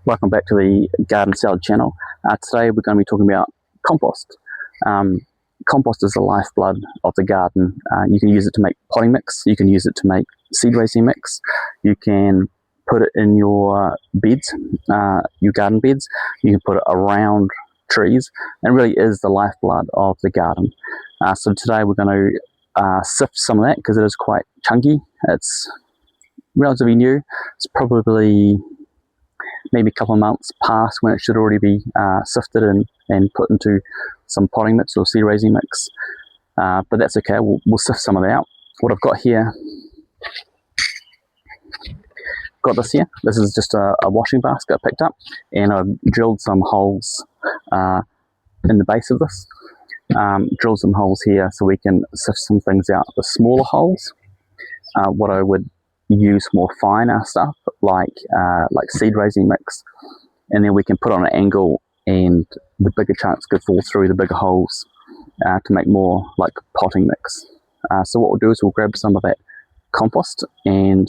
Welcome back to the Garden Salad channel. Today we're going to be talking about compost. Compost is the lifeblood of the garden. You can use it to make potting mix, you can use it to make seed raising mix, you can put it in your beds, your garden beds, you can put it around trees, and really is the lifeblood of the garden. So today we're going to sift some of that because it is quite chunky. It's relatively new. It's probably maybe a couple of months past when it should already be sifted and put into some potting mix or seed raising mix, but that's okay. We'll sift some of it out. What I've got here, this is just a washing basket I picked up, and I've drilled some holes in the base of this, drilled some holes here so we can sift some things out, the smaller holes. What I would use more finer stuff like seed raising mix, and then we can put on an angle and the bigger chunks could fall through the bigger holes to make more like potting mix. So what we'll do is we'll grab some of that compost and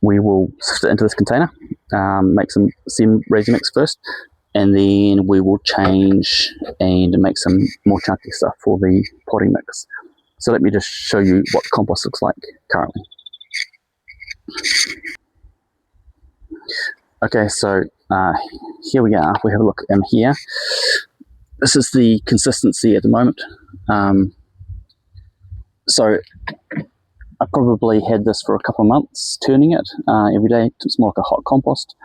we will sift it into this container, make some seed raising mix first, and then we will change and make some more chunky stuff for the potting mix. So let me just show you what compost looks like currently. Okay, so here we are. We have a look in here. This is the consistency at the moment. So I probably had this for a couple of months, turning it every day. It's more like a hot compost,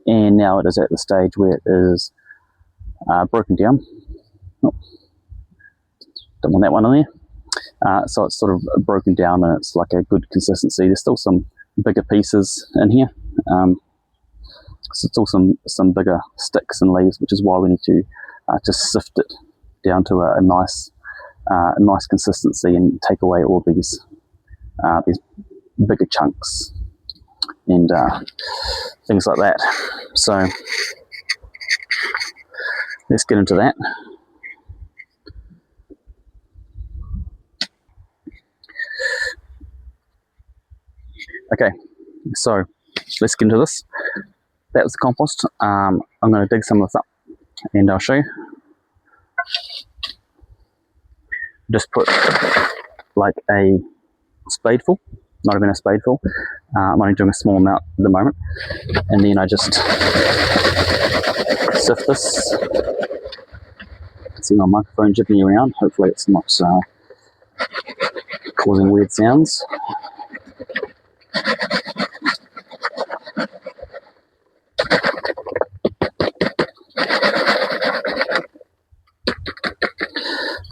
and now it is at the stage where it is broken down. Oh, don't want that one in there. So it's sort of broken down and it's like a good consistency. There's still some bigger pieces in here. So still some bigger sticks and leaves, which is why we need to just sift it down to a nice consistency and take away all these bigger chunks and things like that. So let's get into that. Okay, so let's get into this. That was the compost. I'm going to dig some of this up and I'll show you. Just put like a spadeful, not even a spadeful. I'm only doing a small amount at the moment, and then I just sift this. You can see my microphone jiggling around. Hopefully it's not causing weird sounds.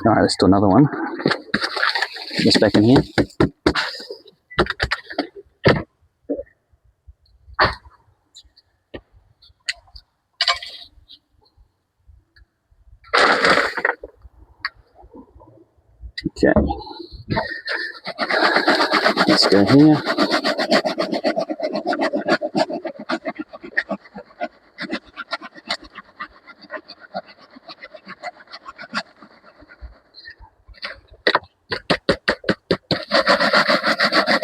Alright, let's do another one. Put this back in here. Okay. Let's go here.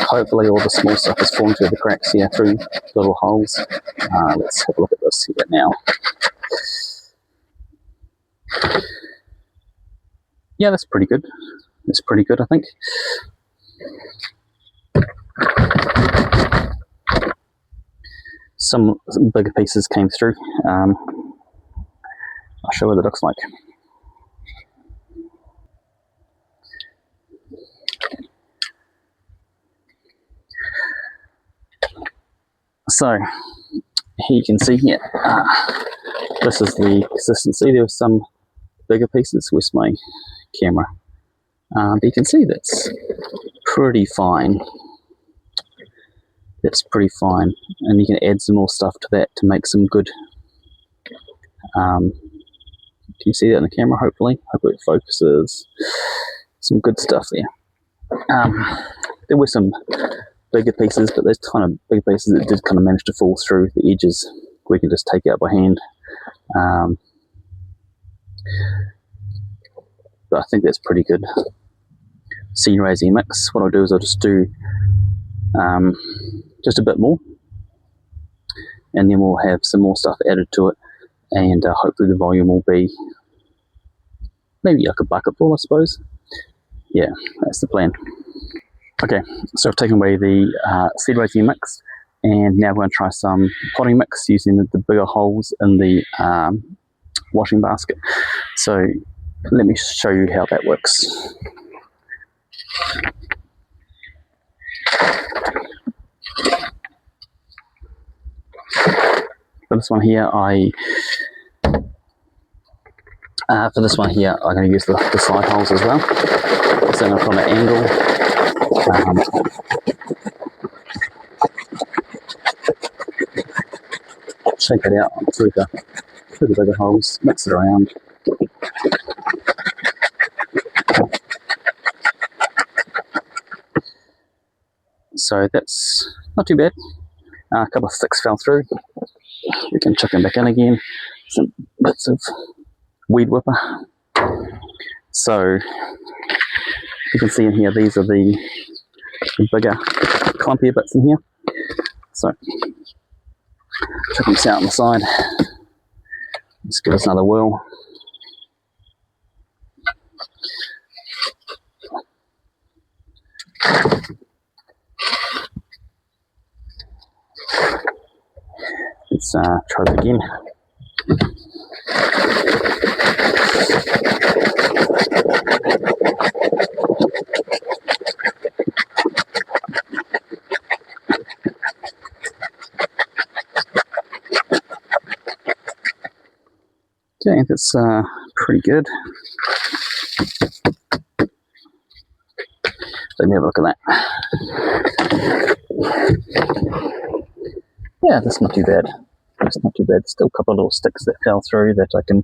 Hopefully all the small stuff is falling through the cracks here, through little holes. Let's have a look at this here now. Yeah, that's pretty good. That's pretty good, I think. Some bigger pieces came through. I'll show you what it looks like. So here you can see here, this is the consistency. There were some bigger pieces. Where's my camera? But you can see that's pretty fine. That's pretty fine, and you can add some more stuff to that to make some good. Can you see that in the camera? Hopefully it focuses. Some good stuff there. There were some bigger pieces, but there's kind of big pieces that did kind of manage to fall through the edges. We can just take out by hand. But I think that's pretty good. Seed raising mix. What I'll do is I'll just do just a bit more. and then we'll have some more stuff added to it, and hopefully the volume will be maybe like a bucketful, I suppose. Yeah, that's the plan. Okay, so I've taken away the seed raising mix, and now we're going to try some potting mix using the bigger holes in the washing basket. So let me show you how that works. For this one here, I'm going to use the side holes as well. So I'm going to put an angle. Shake it out through the bigger holes, mix it around. So that's not too bad. A couple of sticks fell through. We can chuck them back in again. Some bits of weed whipper. So you can see in here, these are the bigger, clumpier bits in here. So chuck them out on the side. Let's give us another whirl. Let's try it again. Okay, that's pretty good. Let me have a look at that. Yeah, that's not too bad. That's not too bad. Still a couple of little sticks that fell through that I can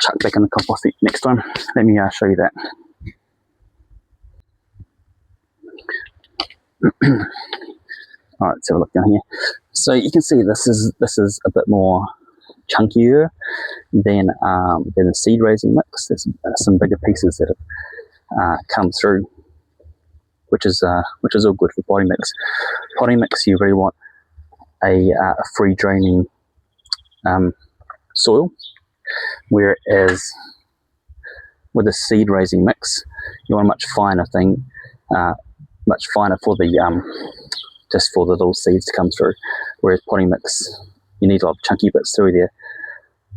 chuck back in the compost heap next time. Let me show you that. Alright, let's have a look down here. So you can see this is a bit more chunkier than the seed raising mix. There's some bigger pieces that have come through, which is all good for potting mix. Potting mix, you really want a free draining soil, whereas with a seed raising mix, you want a much finer thing, much finer for the just for the little seeds to come through. Whereas potting mix, you need a lot of chunky bits through there.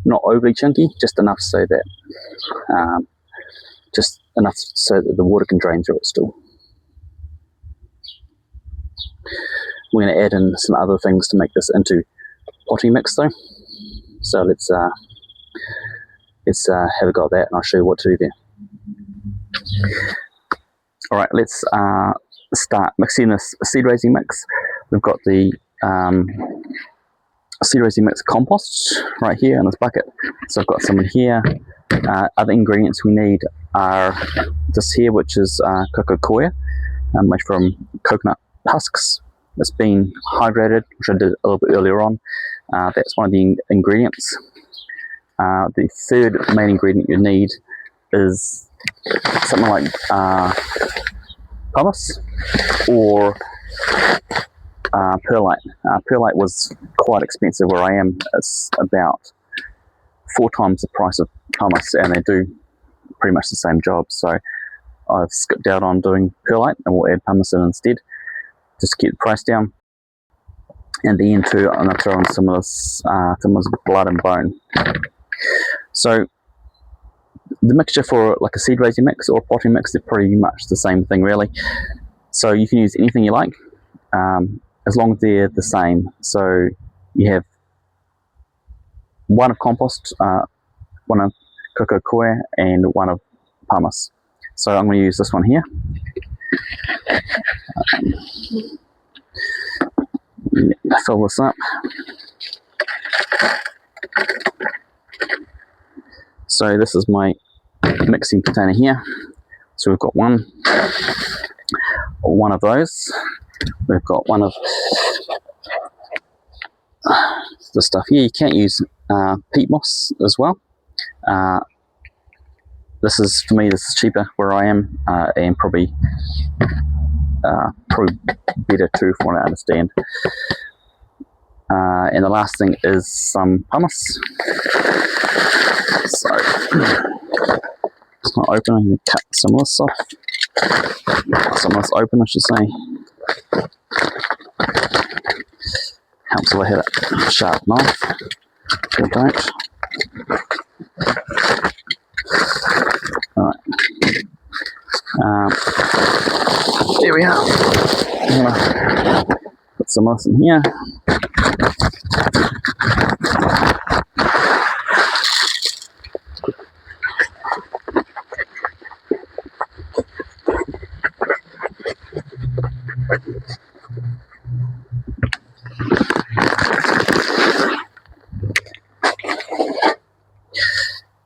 Not overly chunky, just enough so that the water can drain through it still. We're going to add in some other things to make this into potting mix though. So let's have a go at that, and I'll show you what to do there. Alright, let's start mixing this seed raising mix. We've got the seed raising mix compost right here in this bucket. So I've got some in here. Other ingredients we need are this here, which is Coco Coir, made from coconut husks. It's been hydrated, which I did a little bit earlier on. That's one of the ingredients. The third main ingredient you need is something like pumice or perlite. Perlite was quite expensive where I am. It's about 4 times the price of pumice, and they do pretty much the same job. So I've skipped out on doing perlite, and we'll add pumice in instead, just to keep the price down. And then too, I'm going to throw in some of this blood and bone. So the mixture for like a seed raising mix or a potting mix, they're pretty much the same thing really. So you can use anything you like, as long as they're the same. So you have one of compost, one of Coco Coir, and one of pumice. So I'm going to use this one here. Fill this up. So this is my mixing container here. So we've got one of those. We've got one of the stuff here. You can't use peat moss as well. This is, for me, this is cheaper where I am, and probably better too, from what I understand. And the last thing is some pumice. So it's not open, I'm going to cut some of this off. Some of this open, I should say. Helps if I hit a sharp knife. Or don't. Alright. There we are. I'm going to put some of this in here.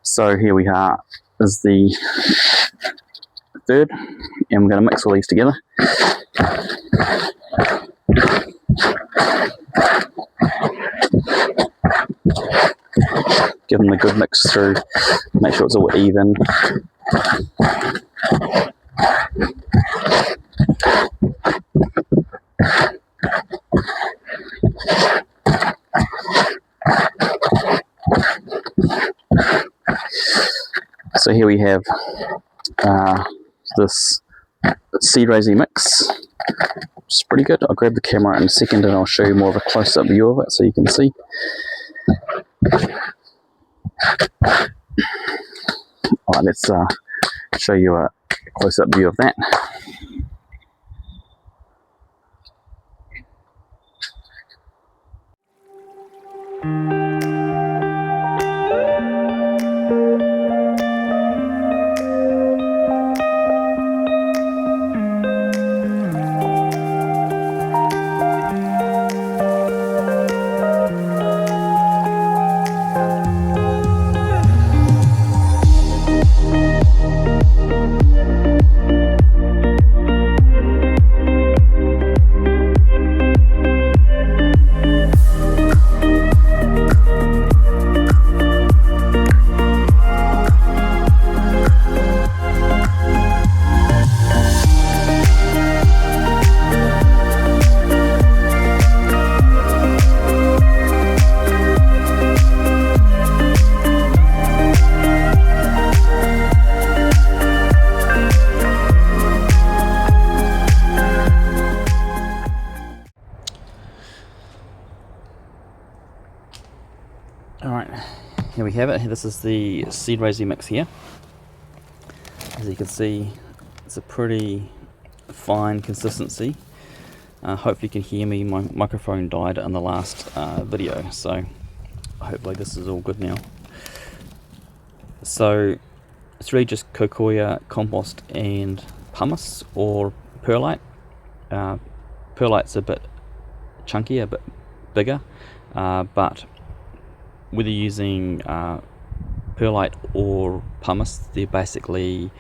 So here we are, is the third, and we're going to mix all these together. Give them a good mix through, make sure it's all even. So here we have this seed raising mix, which is pretty good. I'll grab the camera in a second and I'll show you more of a close-up view of it so you can see. Alright, let's show you a close-up view of that. Alright, here we have it. This is the seed raising mix here. As you can see, it's a pretty fine consistency. Hopefully you can hear me. My microphone died in the last video, so hopefully this is all good now. So it's really just Coco Coir, compost and pumice or perlite. Perlite's a bit chunkier, a bit bigger, but whether you're using perlite or pumice, they're basically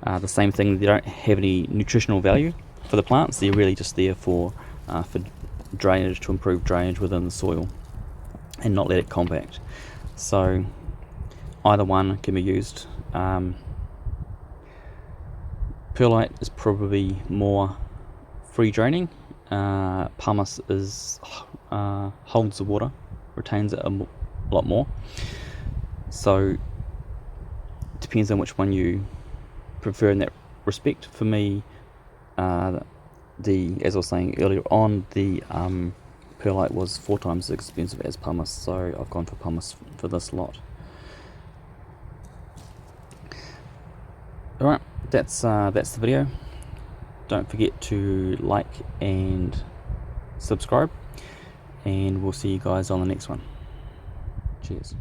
the same thing. They don't have any nutritional value for the plants. They're really just there for drainage, to improve drainage within the soil and not let it compact. So either one can be used. Perlite is probably more free draining. Pumice is holds the water, retains it a lot more. So it depends on which one you prefer in that respect. For me, as I was saying earlier on, the perlite was 4 times as expensive as pumice, so I've gone for pumice for this lot. Alright, that's the video. Don't forget to like and subscribe, and we'll see you guys on the next one. Cheers.